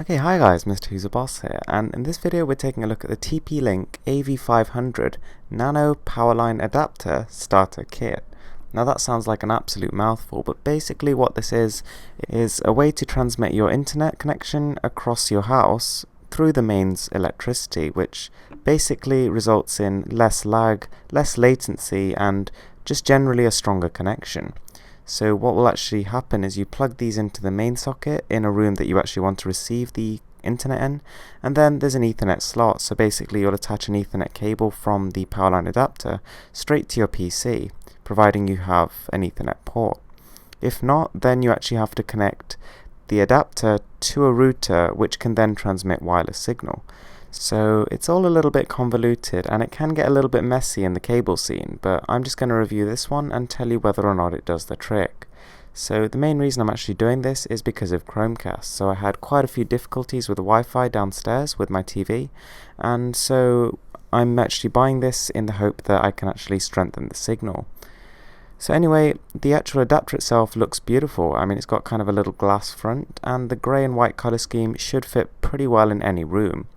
Okay, hi guys, Mr. Who's a Boss here, and in this video we're taking a look at the TP-Link AV500 Nano Powerline Adapter Starter Kit. Now that sounds like an absolute mouthful, but basically what this is a way to transmit your internet connection across your house through the mains electricity, which basically results in less lag, less latency, and just generally a stronger connection. So what will actually happen is you plug these into the main socket in a room that you actually want to receive the internet in, and then there's an Ethernet slot, so basically you'll attach an Ethernet cable from the Powerline adapter straight to your PC, providing you have an Ethernet port. If not, then you actually have to connect the adapter to a router which can then transmit wireless signal. So it's all a little bit convoluted and it can get a little bit messy in the cable scene, but I'm just going to review this one and tell you whether or not it does the trick. So the main reason I'm actually doing this is because of Chromecast. So I had quite a few difficulties with the Wi-Fi downstairs with my TV, and so I'm actually buying this in the hope that I can actually strengthen the signal. So anyway, the actual adapter itself looks beautiful. I mean, it's got kind of a little glass front, and the grey and white colour scheme should fit pretty well in any room.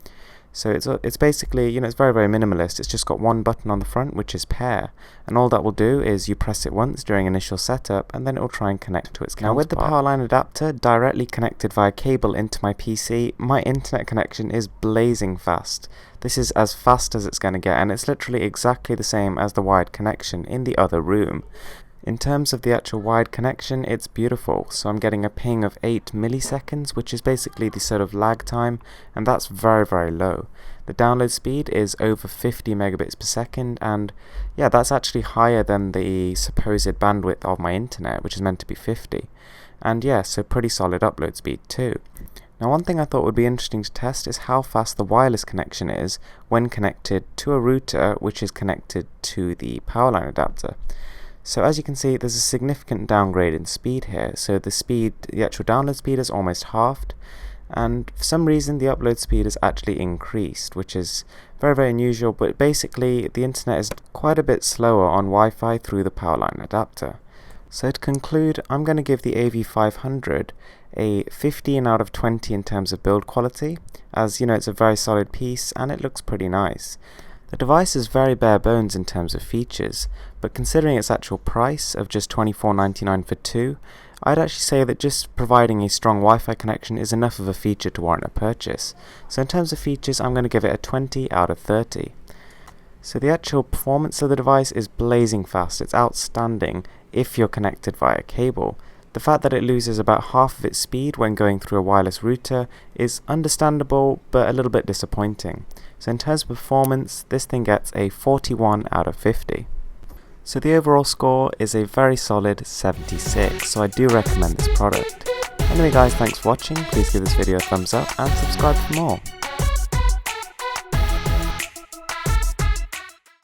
So it's basically, it's very, very minimalist. It's just got one button on the front, which is pair, and all that will do is you press it once during initial setup, and then it will try and connect to its counterpart. Now with the Powerline adapter directly connected via cable into my PC, my internet connection is blazing fast. This is as fast as it's going to get, and it's literally exactly the same as the wired connection in the other room. In terms of the actual wired connection, it's beautiful. So I'm getting a ping of 8 milliseconds, which is basically the sort of lag time, and that's very, very low. The download speed is over 50 megabits per second, and yeah, that's actually higher than the supposed bandwidth of my internet, which is meant to be 50. And yeah, so pretty solid upload speed too. Now one thing I thought would be interesting to test is how fast the wireless connection is when connected to a router which is connected to the Powerline adapter. So as you can see, there's a significant downgrade in speed here. So the actual download speed is almost halved, and for some reason the upload speed is actually increased, which is very, very unusual, but basically the internet is quite a bit slower on Wi-Fi through the Powerline adapter. So to conclude, I'm going to give the AV500 a 15 out of 20 in terms of build quality, as it's a very solid piece and it looks pretty nice. The device is very bare bones in terms of features, but considering its actual price of just $24.99 for two, I'd actually say that just providing a strong Wi-Fi connection is enough of a feature to warrant a purchase. So in terms of features, I'm going to give it a 20 out of 30. So the actual performance of the device is blazing fast. It's outstanding if you're connected via cable. The fact that it loses about half of its speed when going through a wireless router is understandable, but a little bit disappointing. So in terms of performance, this thing gets a 41 out of 50. So the overall score is a very solid 76, so I do recommend this product. Anyway guys, thanks for watching. Please give this video a thumbs up and subscribe for more.